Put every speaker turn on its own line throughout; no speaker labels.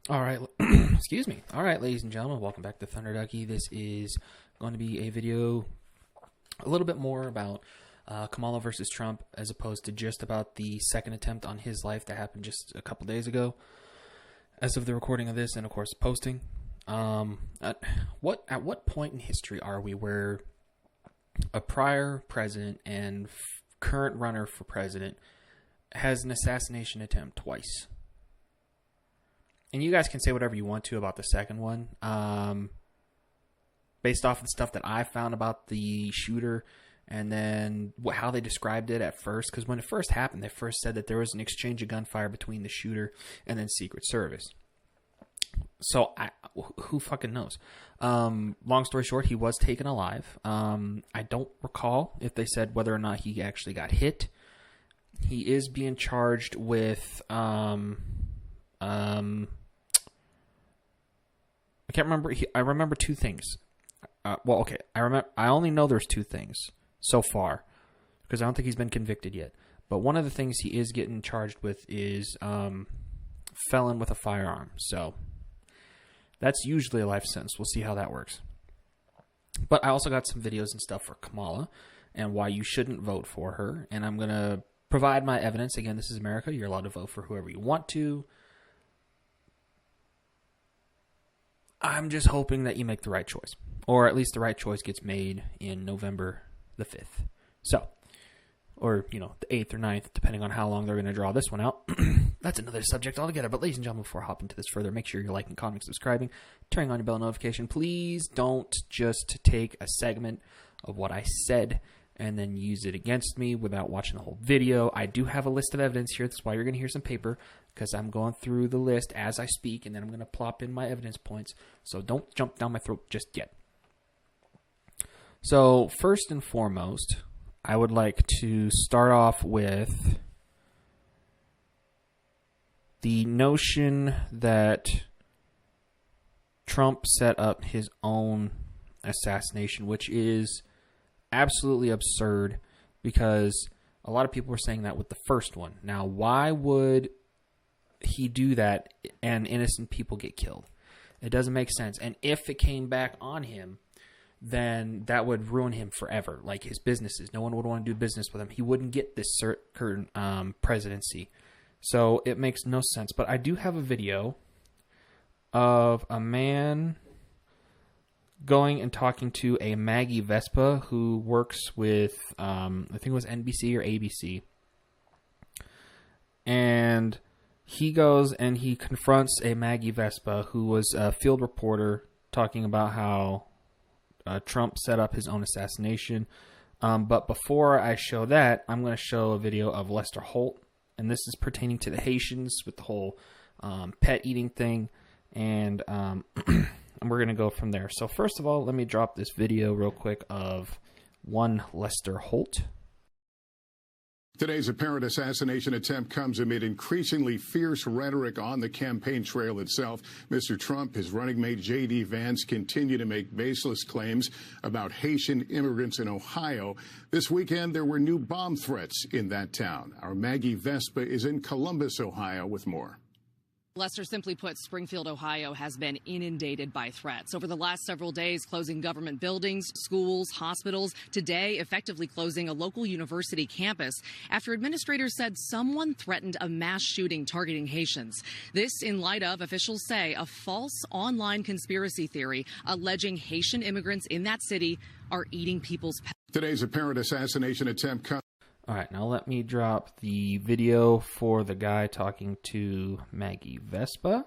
All right, excuse me. All right, ladies and gentlemen, welcome back to Thunder Ducky. This is going to be a video a little bit more about Kamala versus Trump, as opposed to just about the second attempt on his life that happened just a couple days ago, as of the recording of this and, of course, posting. At what point in history are we where a prior president and current runner for president has an assassination attempt twice? And you guys can say whatever you want to about the second one. Based off of the stuff that I found about the shooter and then how they described it at first. Because when it first happened, they first said that there was an exchange of gunfire between the shooter and then Secret Service. So, who fucking knows? Long story short, he was taken alive. I don't recall if they said whether or not he actually got hit. He is being charged with... I can't remember. I remember two things. I only know there's two things so far because I don't think he's been convicted yet. But one of the things he is getting charged with is felon with a firearm. So that's usually a life sentence. We'll see how that works. But I also got some videos and stuff for Kamala and why you shouldn't vote for her. And I'm going to provide my evidence. Again, this is America. You're allowed to vote for whoever you want to. I'm just hoping that you make the right choice. Or at least the right choice gets made in November the 5th. So, or, the 8th or 9th, depending on how long they're going to draw this one out. That's another subject altogether. But ladies and gentlemen, before I hop into this further, make sure you're liking, commenting, subscribing, turning on your bell notification. Please don't just take a segment of what I said and then use it against me without watching the whole video. I do have a list of evidence here. That's why you're going to hear some paper, because I'm going through the list as I speak, and then I'm going to plop in my evidence points. So don't jump down my throat just yet. So first and foremost, I would like to start off with the notion that Trump set up his own assassination, which is absolutely absurd, because a lot of people were saying that with the first one. Now, why would he do that and innocent people get killed? It doesn't make sense. And if it came back on him, then that would ruin him forever, like his businesses. No one would want to do business with him. He wouldn't get this current presidency. So it makes no sense. But I do have a video of a man going and talking to a Maggie Vespa who works with, I think it was NBC or ABC. And he goes and he confronts a Maggie Vespa who was a field reporter talking about how Trump set up his own assassination. But before I show that, I'm going to show a video of Lester Holt. And this is pertaining to the Haitians with the whole pet eating thing. And we're going to go from there. So first of all, let me drop this video real quick of one Lester Holt.
Today's apparent assassination attempt comes amid increasingly fierce rhetoric on the campaign trail itself. Mr. Trump, his running mate J.D. Vance continue to make baseless claims about Haitian immigrants in Ohio. This weekend, there were new bomb threats in that town. Our Maggie Vespa is in Columbus, Ohio, with more.
Lester, simply put, Springfield, Ohio has been inundated by threats. Over the last several days, closing government buildings, schools, hospitals. Today, effectively closing a local university campus after administrators said someone threatened a mass shooting targeting Haitians. This in light of, officials say, a false online conspiracy theory alleging Haitian immigrants in that city are eating people's pets.
Today's apparent assassination attempt comes.
All right, now let me drop the video for the guy talking to Maggie Vespa.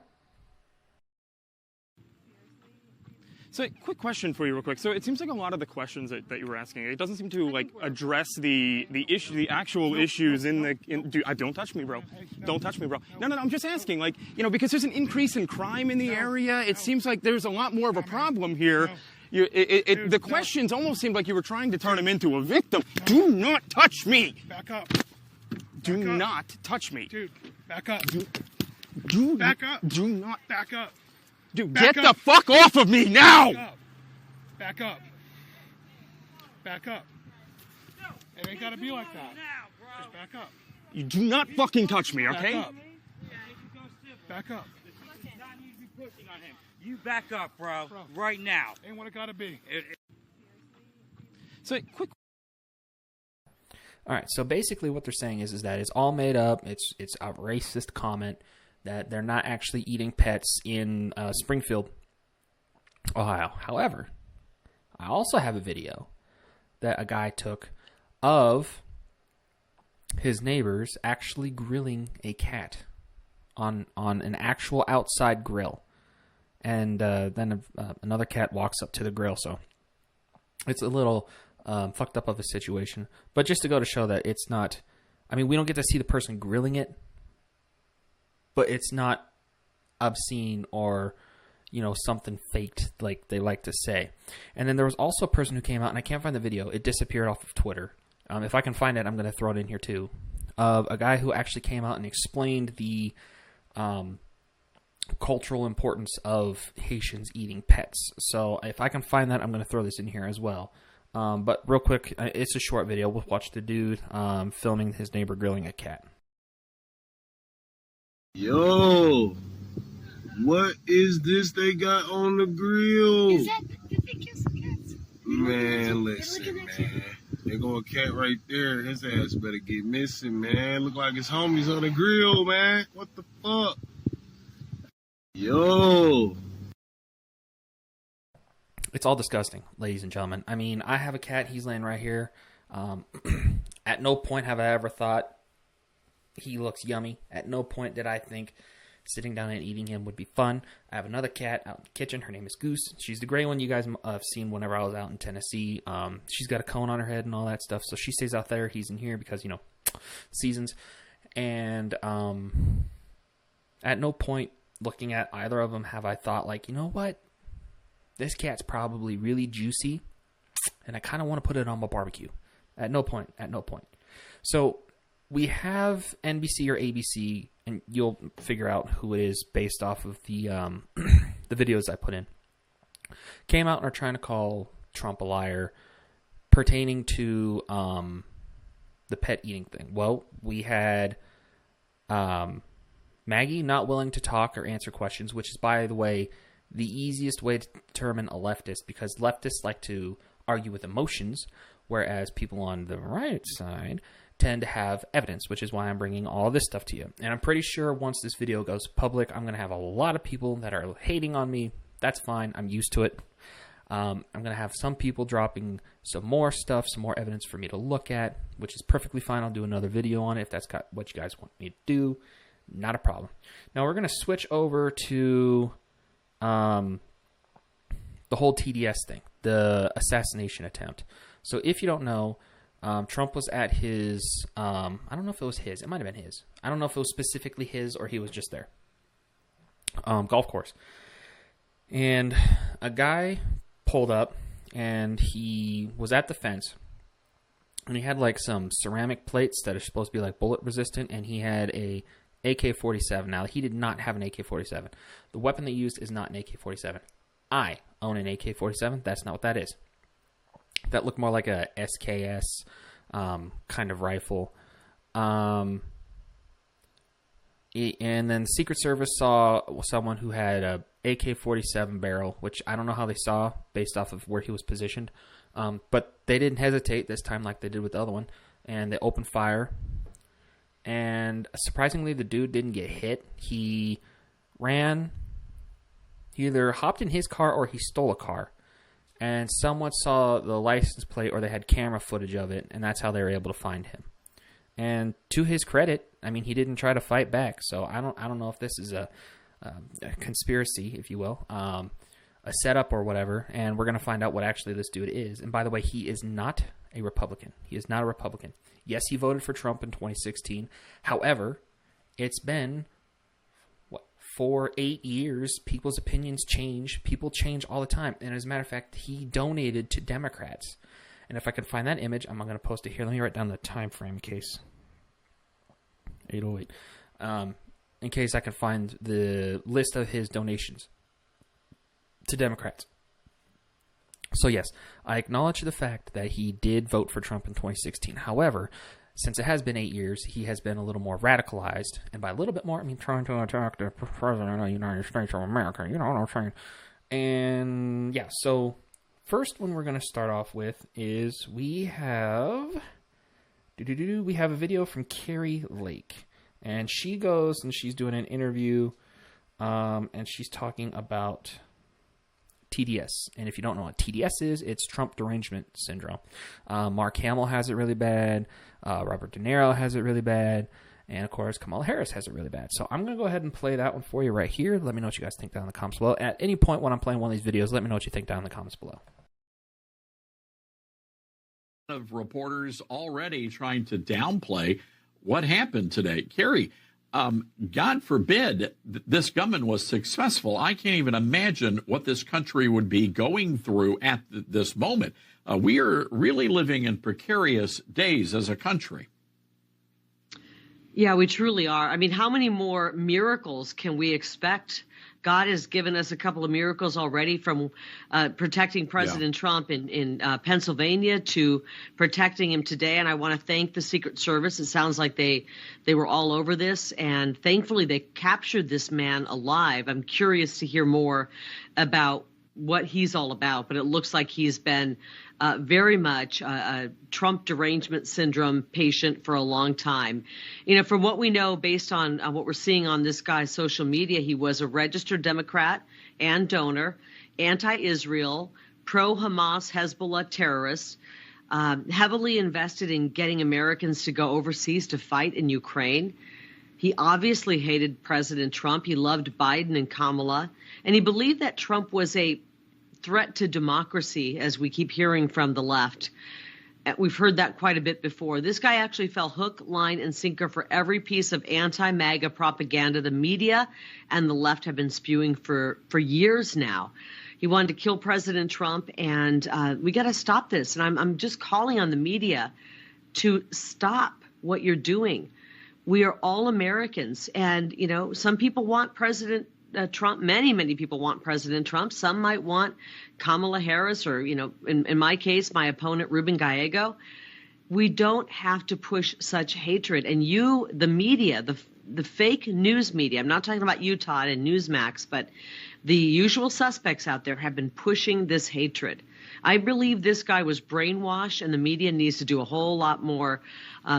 So, quick question for you, real quick. So, it seems like a lot of the questions that you were asking, it doesn't seem to address the issue, the actual issues in the. Don't touch me, bro. Don't touch me, bro. No. I'm just asking, because there's an increase in crime in the area. It seems like there's a lot more of a problem here. The questions almost seemed like you were trying to turn him into a victim. Do not touch me.
Back up.
Do not touch me.
Dude, back up.
Back up. Do not.
Back up.
Dude, get the fuck off of me now!
Back up. Back up. It ain't gotta be like that. Just back up.
You do not fucking touch me, okay?
Back up. pushing on him.
You back up, bro. Right now.
Ain't what it gotta be.
So, quick.
All right, so basically what they're saying is that it's all made up. It's a racist comment that they're not actually eating pets in Springfield, Ohio. However, I also have a video that a guy took of his neighbors actually grilling a cat on an actual outside grill. And then another cat walks up to the grill, so it's a little fucked up of a situation. But just to go to show that it's not... I mean, we don't get to see the person grilling it, but it's not obscene or, you know, something faked like they like to say. And then there was also a person who came out, and I can't find the video. It disappeared off of Twitter. If I can find it, I'm going to throw it in here too. A guy who actually came out and explained the cultural importance of Haitians eating pets. So if I can find that, I'm going to throw this in here as well. But real quick, it's a short video. We'll watch the dude filming his neighbor grilling a cat.
Yo, what is this they got on the grill?
Is that the big kiss cats?
Man, listen, man. There go a cat right there. His ass better get missing, man. Look like his homies on the grill, man. What the fuck? Yo.
It's all disgusting, ladies and gentlemen. I mean, I have a cat. He's laying right here. At no point have I ever thought he looks yummy. At no point did I think sitting down and eating him would be fun. I have another cat out in the kitchen. Her name is Goose. She's the gray one you guys have seen whenever I was out in Tennessee. She's got a cone on her head and all that stuff. So she stays out there. He's in here because, you know, seasons. And at no point looking at either of them have I thought, like, you know what? This cat's probably really juicy, and I kind of want to put it on my barbecue. At no point. So we have NBC or ABC, and you'll figure out who it is based off of the the videos I put in. Came out and are trying to call Trump a liar pertaining to the pet eating thing. Well, we had Maggie not willing to talk or answer questions, which is, by the way, the easiest way to determine a leftist, because leftists like to argue with emotions, whereas people on the right side tend to have evidence, which is why I'm bringing all this stuff to you. And I'm pretty sure once this video goes public, I'm going to have a lot of people that are hating on me. That's fine. I'm used to it. I'm going to have some people dropping some more stuff, some more evidence for me to look at, which is perfectly fine. I'll do another video on it if that's what you guys want me to do. Not a problem. Now we're going to switch over to the whole TDS thing, the assassination attempt. So if you don't know, Trump was at his, I don't know if it was his, it might have been his. I don't know if it was specifically his or he was just there. Golf course. And a guy pulled up and he was at the fence and he had like some ceramic plates that are supposed to be like bullet resistant, and he had a AK-47. Now, he did not have an AK-47. The weapon they used is not an AK-47. I own an AK-47. That's not what that is. That looked more like a SKS kind of rifle. And then the Secret Service saw someone who had a AK-47 barrel, which I don't know how they saw based off of where he was positioned. But they didn't hesitate this time like they did with the other one. And they opened fire. And surprisingly, the dude didn't get hit. He ran. He either hopped in his car or he stole a car. And someone saw the license plate, or they had camera footage of it, and that's how they were able to find him. And to his credit, I mean, he didn't try to fight back. So I don't know if this is a conspiracy, if you will, a setup or whatever. And we're going to find out what actually this dude is. And by the way, he is not a Republican. He is not a Republican. Yes, he voted for Trump in 2016. However, it's been, 8 years, people's opinions change. People change all the time. And as a matter of fact, he donated to Democrats. And if I can find that image, I'm going to post it here. Let me write down the time frame in case. 808. In case I can find the list of his donations to Democrats. So yes, I acknowledge the fact that he did vote for Trump in 2016. However, since it has been 8 years, he has been a little more radicalized. And by a little bit more, I mean trying to attack the president of the United States of America. You know what I'm saying? And yeah, so first one we're going to start off with is we have a video from Carrie Lake. And she goes and she's doing an interview, and she's talking about TDS. And if you don't know what TDS is, it's Trump derangement syndrome. Mark Hamill has it really bad. Robert De Niro has it really bad. And, of course, Kamala Harris has it really bad. So I'm going to go ahead and play that one for you right here. Let me know what you guys think down in the comments below. At any point when I'm playing one of these videos, let me know what you think down in the comments below.
Of reporters already trying to downplay what happened today. Carrie, God forbid this gunman was successful. I can't even imagine what this country would be going through at this moment. We are really living in precarious days as a country.
Yeah, we truly are. I mean, how many more miracles can we expect? God has given us a couple of miracles already, from protecting President Trump in Pennsylvania to protecting him today. And I want to thank the Secret Service. It sounds like they were all over this. And thankfully, they captured this man alive. I'm curious to hear more about what he's all about. But it looks like he's been very much a Trump derangement syndrome patient for a long time. You know, from what we know, based on what we're seeing on this guy's social media, he was a registered Democrat and donor, anti-Israel, pro-Hamas, Hezbollah terrorist, heavily invested in getting Americans to go overseas to fight in Ukraine. He obviously hated President Trump. He loved Biden and Kamala, and he believed that Trump was a threat to democracy, as we keep hearing from the left. We've heard that quite a bit before. This guy actually fell hook, line, and sinker for every piece of anti-MAGA propaganda the media and the left have been spewing for years now. He wanted to kill President Trump, and we got to stop this. And I'm just calling on the media to stop what you're doing. We are all Americans, and, you know, some people want President Trump. Many people want President Trump. Some might want Kamala Harris, or, you know, in my case, my opponent, Ruben Gallego. We don't have to push such hatred. And you, the media, the fake news media, I'm not talking about you, Todd, and Newsmax, but the usual suspects out there have been pushing this hatred. I believe this guy was brainwashed, and the media needs to do a whole lot more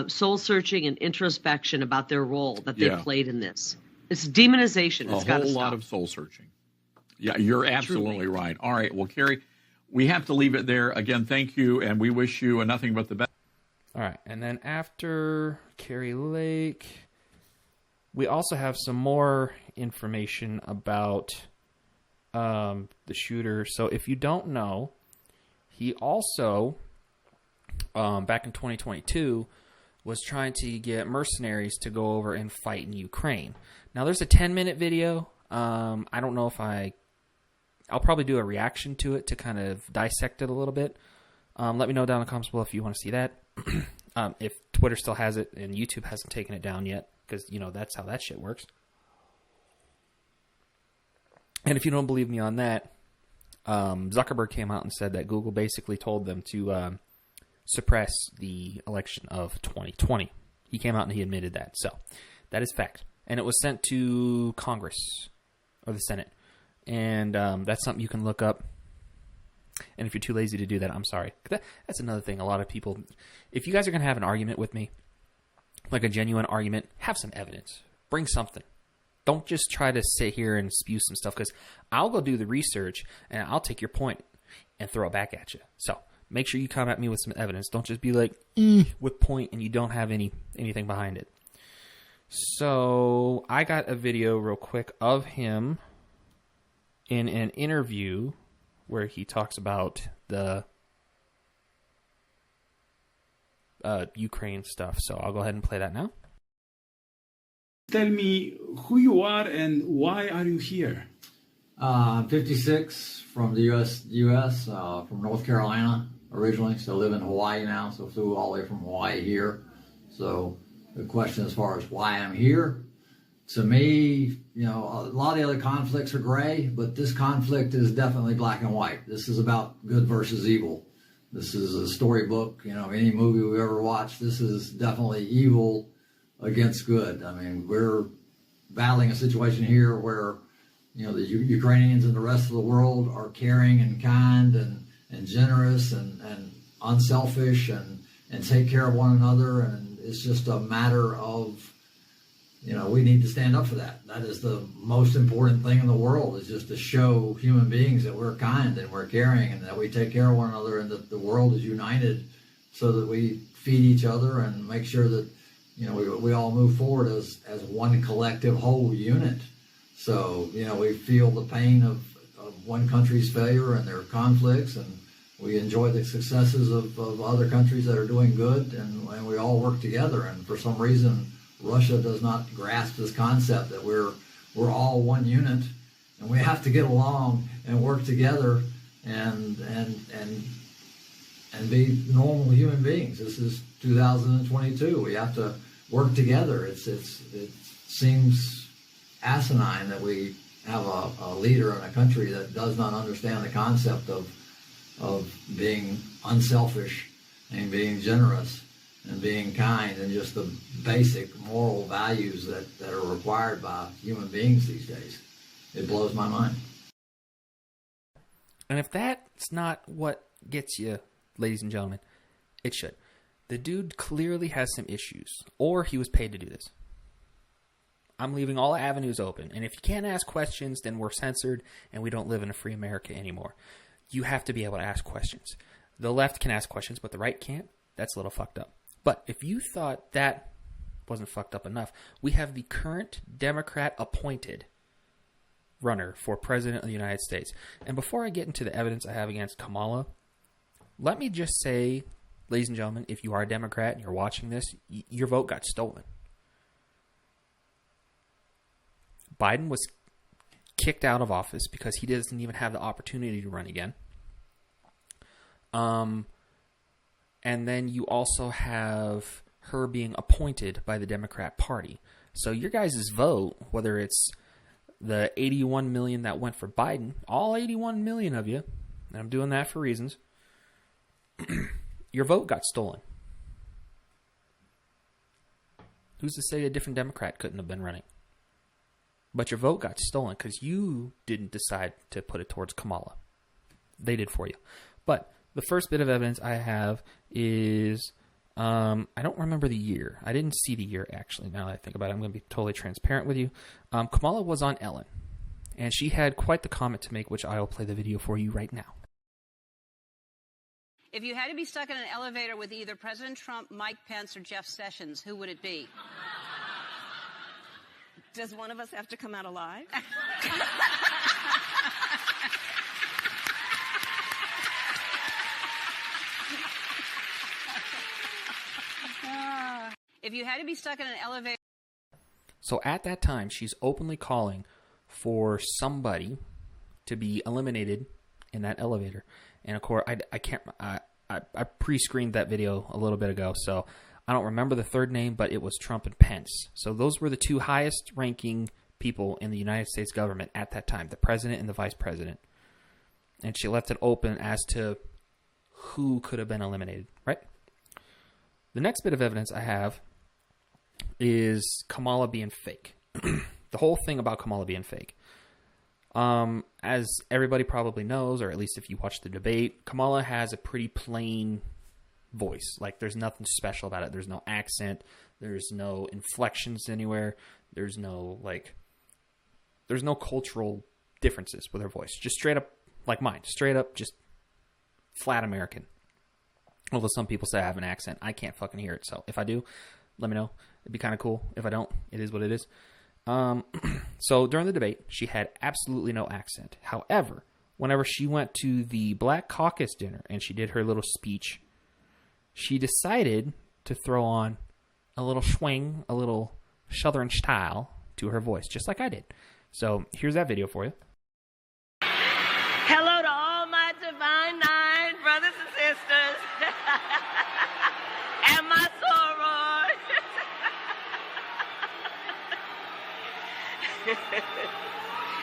soul searching and introspection about their role that they played in this. It's demonization. It's got to stop. A whole lot
of soul searching. Yeah, you're absolutely right. All right. Well, Carrie, we have to leave it there. Again, thank you, and we wish you nothing but the best.
All right. And then after Carrie Lake, we also have some more information about the shooter. So if you don't know, he also, back in 2022, was trying to get mercenaries to go over and fight in Ukraine. Now, there's a 10-minute video. I don't know if I'll probably do a reaction to it to kind of dissect it a little bit. Let me know down in the comments below if you want to see that. If Twitter still has it and YouTube hasn't taken it down yet, because, you know, that's how that shit works. And if you don't believe me on that, Zuckerberg came out and said that Google basically told them to suppress the election of 2020. He came out and he admitted that. So that is fact. And it was sent to Congress or the Senate. And that's something you can look up. And if you're too lazy to do that, I'm sorry. That's another thing. A lot of people, if you guys are going to have an argument with me, like a genuine argument, have some evidence. Bring something. Don't just try to sit here and spew some stuff, because I'll go do the research and I'll take your point and throw it back at you. So make sure you come at me with some evidence. Don't just be like, with point, and you don't have anything behind it. So I got a video real quick of him in an interview where he talks about the Ukraine stuff. So I'll go ahead and play that now.
Tell me who you are and why are you here?
I'm 56, from the U.S., from North Carolina originally, so I live in Hawaii now, so flew all the way from Hawaii here. So the question as far as why I'm here, to me, you know, a lot of the other conflicts are gray, but this conflict is definitely black and white. This is about good versus evil. This is a storybook, any movie we ever watched. This is definitely evil against good. I mean, we're battling a situation here where, the Ukrainians and the rest of the world are caring and kind and generous and unselfish and take care of one another. And it's just a matter of, we need to stand up for that. That is the most important thing in the world, is just to show human beings that we're kind and we're caring and that we take care of one another and that the world is united so that we feed each other and make sure that, we all move forward as one collective whole unit. So, we feel the pain of one country's failure and their conflicts, and we enjoy the successes of other countries that are doing good, and we all work together. And for some reason, Russia does not grasp this concept that we're all one unit, and we have to get along and work together and be normal human beings. This is 2022. We have to work together. It seems asinine that we have a leader in a country that does not understand the concept of being unselfish and being generous and being kind and just the basic moral values that are required by human beings these days. It blows my mind.
And if that's not what gets you, ladies and gentlemen, it should. The dude clearly has some issues, or he was paid to do this. I'm leaving all avenues open. And if you can't ask questions, then we're censored and we don't live in a free America anymore. You have to be able to ask questions. The left can ask questions, but the right can't. That's a little fucked up. But if you thought that wasn't fucked up enough, we have the current Democrat-appointed runner for President of the United States. And before I get into the evidence I have against Kamala, let me just say, ladies and gentlemen, if you are a Democrat and you're watching this, your vote got stolen. Biden was kicked out of office because he doesn't even have the opportunity to run again. And then you also have her being appointed by the Democrat Party. So your guys' vote, whether it's the 81 million that went for Biden, all 81 million of you, and I'm doing that for reasons, your vote got stolen. Who's to say a different Democrat couldn't have been running? But your vote got stolen because you didn't decide to put it towards Kamala. They did for you. But the first bit of evidence I have is, I don't remember the year. I didn't see the year, actually, now that I think about it. I'm going to be totally transparent with you. Kamala was on Ellen, and she had quite the comment to make, which I will play the video for you right now.
If you had to be stuck in an elevator with either President Trump, Mike Pence, or Jeff Sessions, who would it be?
Does one of us have to come out alive?
If you had to be stuck in an elevator...
So at that time, she's openly calling for somebody to be eliminated in that elevator. And of course, I pre-screened that video a little bit ago, so I don't remember the third name, but it was Trump and Pence. So those were the two highest ranking people in the United States government at that time, the president and the vice president. And she left it open as to who could have been eliminated, right? The next bit of evidence I have is Kamala being fake. The whole thing about Kamala being fake. As everybody probably knows, or at least if you watch the debate, Kamala has a pretty plain voice. Like, there's nothing special about it. There's no accent. There's no inflections anywhere. There's no cultural differences with her voice. Just straight up like mine. Straight up, just flat American. Although some people say I have an accent. I can't fucking hear it. So if I do, let me know. It'd be kind of cool. If I don't, it is what it is. So during the debate, she had absolutely no accent. However, whenever she went to the Black Caucus dinner and she did her little speech, she decided to throw on a little swing, a little Southern style to her voice, just like I did. So here's that video for you.
Hello to all my divine nine brothers and sisters. And my sorors.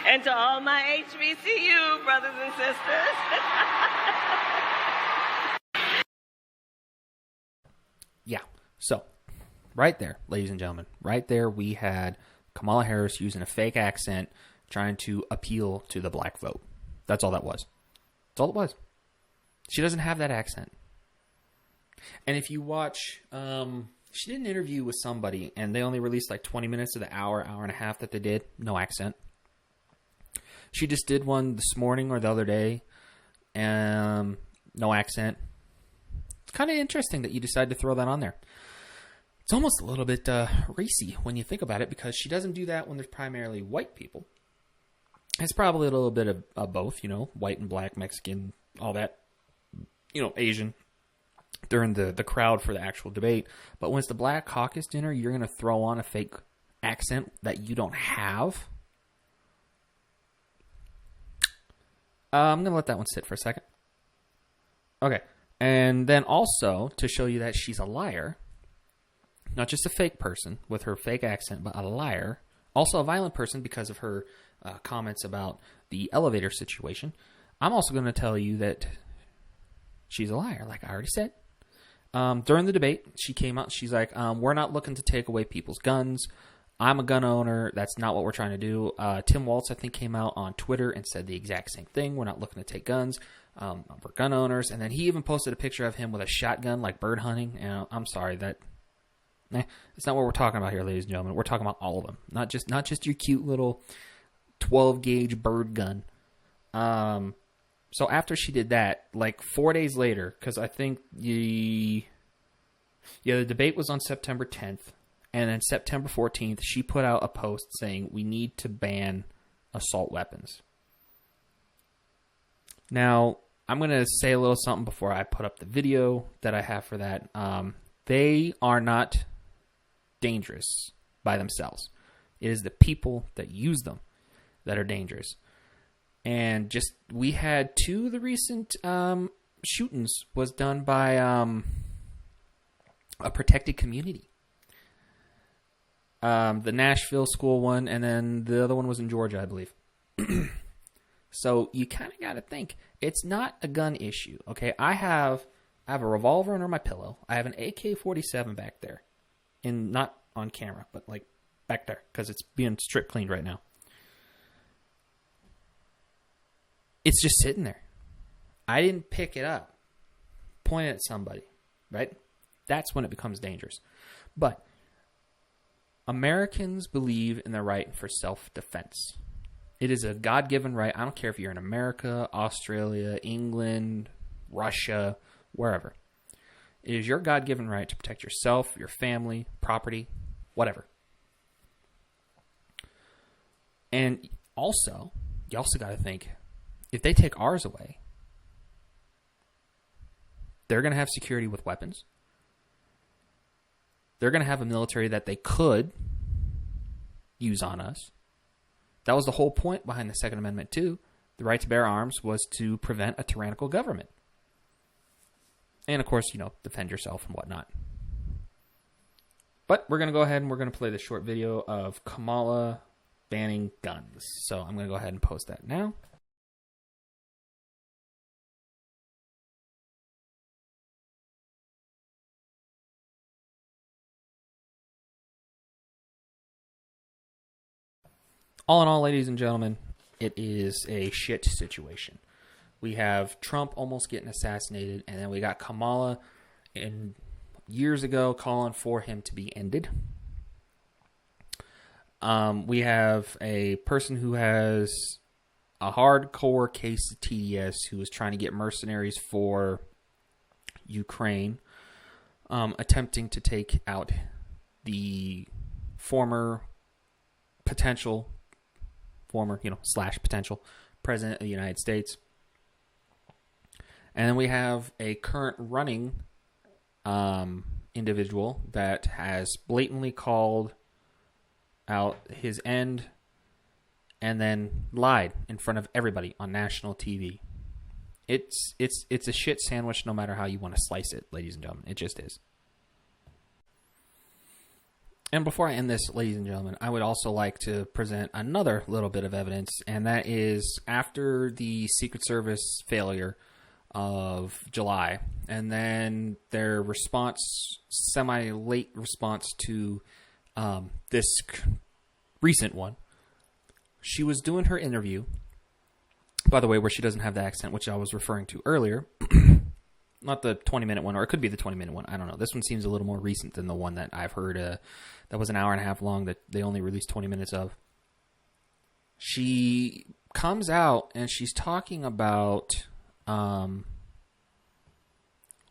And to all my HBCU brothers and sisters.
Yeah. So, right there, ladies and gentlemen, right there we had Kamala Harris using a fake accent trying to appeal to the black vote. That's all that was. That's all it was. She doesn't have that accent. And if you watch, she did an interview with somebody, and they only released like 20 minutes of the hour and a half that they did. No accent. She just did one this morning or the other day, and no accent. It's kind of interesting that you decided to throw that on there. It's almost a little bit racy when you think about it, because she doesn't do that when there's primarily white people. It's probably a little bit of both, you know, white and black, Mexican, all that, you know, Asian, during the crowd for the actual debate. But when it's the Black Caucus dinner, you're going to throw on a fake accent that you don't have. I'm going to let that one sit for a second. Okay. And then also, to show you that she's a liar, not just a fake person with her fake accent, but a liar, also a violent person because of her comments about the elevator situation, I'm also going to tell you that she's a liar, like I already said. During the debate, she came out and she's like, we're not looking to take away people's guns. I'm a gun owner. That's not what we're trying to do. Tim Walz, I think, came out on Twitter and said the exact same thing. We're not looking to take guns. We're gun owners. And then he even posted a picture of him with a shotgun, like bird hunting. And I'm sorry, it's not what we're talking about here, ladies and gentlemen. We're talking about all of them, not just your cute little 12-gauge bird gun. So after she did that, like 4 days later, because I think the debate was on September 10th, and then September 14th, she put out a post saying we need to ban assault weapons. Now, I'm going to say a little something before I put up the video that I have for that. They are not dangerous by themselves. It is the people that use them that are dangerous. And we had two of the recent shootings was done by a protected community. The Nashville school one, and then the other one was in Georgia, I believe. So you kind of got to think, it's not a gun issue, okay? I have a revolver under my pillow. I have an AK-47 back there. And not on camera, but like back there, because it's being strip cleaned right now. It's just sitting there. I didn't pick it up, point it at somebody, right? That's when it becomes dangerous. But Americans believe in the right for self-defense. It is a God-given right. I don't care if you're in America, Australia, England, Russia, wherever. It is your God-given right to protect yourself, your family, property, whatever. And you also got to think, if they take ours away, they're going to have security with weapons. They're going to have a military that they could use on us. That was the whole point behind the Second Amendment, too. The right to bear arms was to prevent a tyrannical government. And, of course, defend yourself and whatnot. But we're going to go ahead and we're going to play the short video of Kamala banning guns. So I'm going to go ahead and post that now. All in all, ladies and gentlemen, it is a shit situation. We have Trump almost getting assassinated, and then we got Kamala years ago calling for him to be ended. We have a person who has a hardcore case of TDS who is trying to get mercenaries for Ukraine, attempting to take out the former potential president of the United States. And then we have a current running individual that has blatantly called out his end and then lied in front of everybody on national TV. It's a shit sandwich no matter how you want to slice it, ladies and gentlemen. It just is. And before I end this, ladies and gentlemen, I would also like to present another little bit of evidence, and that is after the Secret Service failure of July. And then their response, semi-late response to this recent one. She was doing her interview, by the way, where she doesn't have the accent, which I was referring to earlier. Not the 20-minute one, or it could be the 20-minute one. I don't know. This one seems a little more recent than the one that I've heard that was an hour and a half long that they only released 20 minutes of. She comes out and she's talking about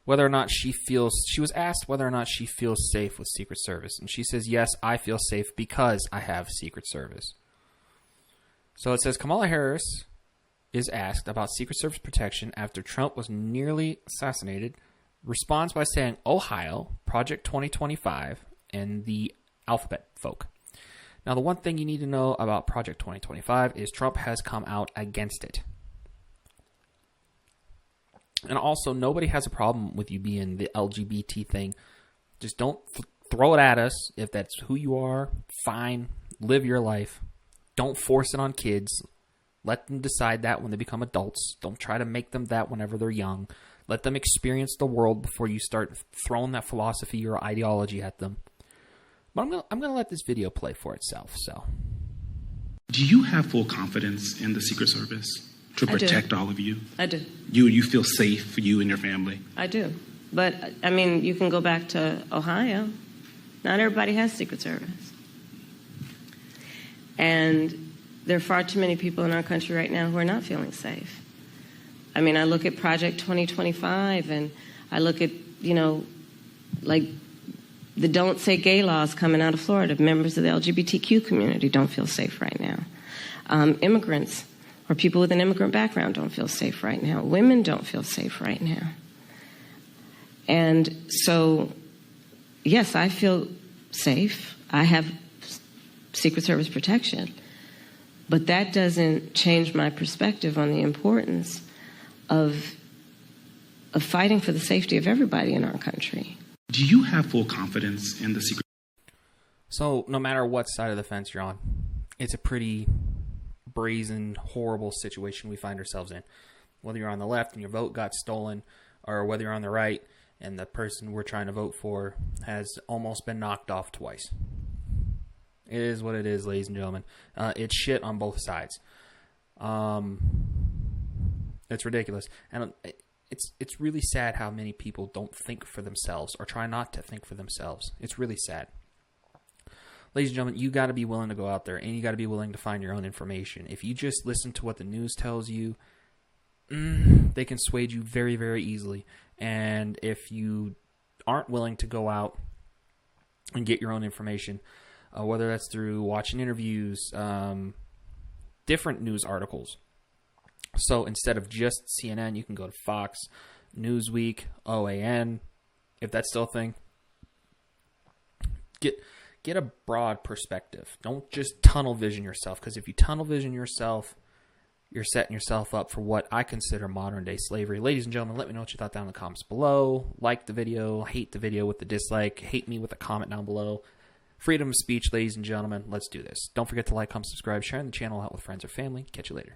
whether or not she was asked whether or not she feels safe with Secret Service. And she says, yes, I feel safe because I have Secret Service. So it says Kamala Harris is asked about Secret Service protection after Trump was nearly assassinated, responds by saying Ohio, Project 2025, and the alphabet folk. Now, the one thing you need to know about Project 2025 is Trump has come out against it. And also, nobody has a problem with you being the LGBT thing. Just don't throw it at us. If that's who you are, fine. Live your life. Don't force it on kids. Let them decide that when they become adults. Don't try to make them that whenever they're young. Let them experience the world before you start throwing that philosophy or ideology at them. But I'm gonna let this video play for itself. So,
do you have full confidence in the Secret Service to protect all of you?
I do.
You feel safe, you and your family?
I do. But, I mean, you can go back to Ohio. Not everybody has Secret Service. And there are far too many people in our country right now who are not feeling safe. I mean, I look at Project 2025 and I look at, like the Don't Say Gay laws coming out of Florida. Members of the LGBTQ community don't feel safe right now. Immigrants or people with an immigrant background don't feel safe right now. Women don't feel safe right now. And so, yes, I feel safe. I have Secret Service protection. But that doesn't change my perspective on the importance of fighting for the safety of everybody in our country.
Do you have full confidence in the Secret?
So no matter what side of the fence you're on, it's a pretty brazen, horrible situation we find ourselves in. Whether you're on the left and your vote got stolen, or whether you're on the right and the person we're trying to vote for has almost been knocked off twice. It is what it is, ladies and gentlemen. It's shit on both sides. It's ridiculous. And it's really sad how many people don't think for themselves or try not to think for themselves. It's really sad. Ladies and gentlemen, you got to be willing to go out there and you got to be willing to find your own information. If you just listen to what the news tells you, they can sway you very, very easily. And if you aren't willing to go out and get your own information, whether that's through watching interviews, different news articles. So instead of just CNN, you can go to Fox, Newsweek, OAN, if that's still a thing. Get a broad perspective. Don't just tunnel vision yourself, because if you tunnel vision yourself, you're setting yourself up for what I consider modern day slavery. Ladies and gentlemen, let me know what you thought down in the comments below. Like the video, hate the video with the dislike, hate me with a comment down below. Freedom of speech, ladies and gentlemen. Let's do this. Don't forget to like, comment, subscribe, sharing the channel out with friends or family. Catch you later.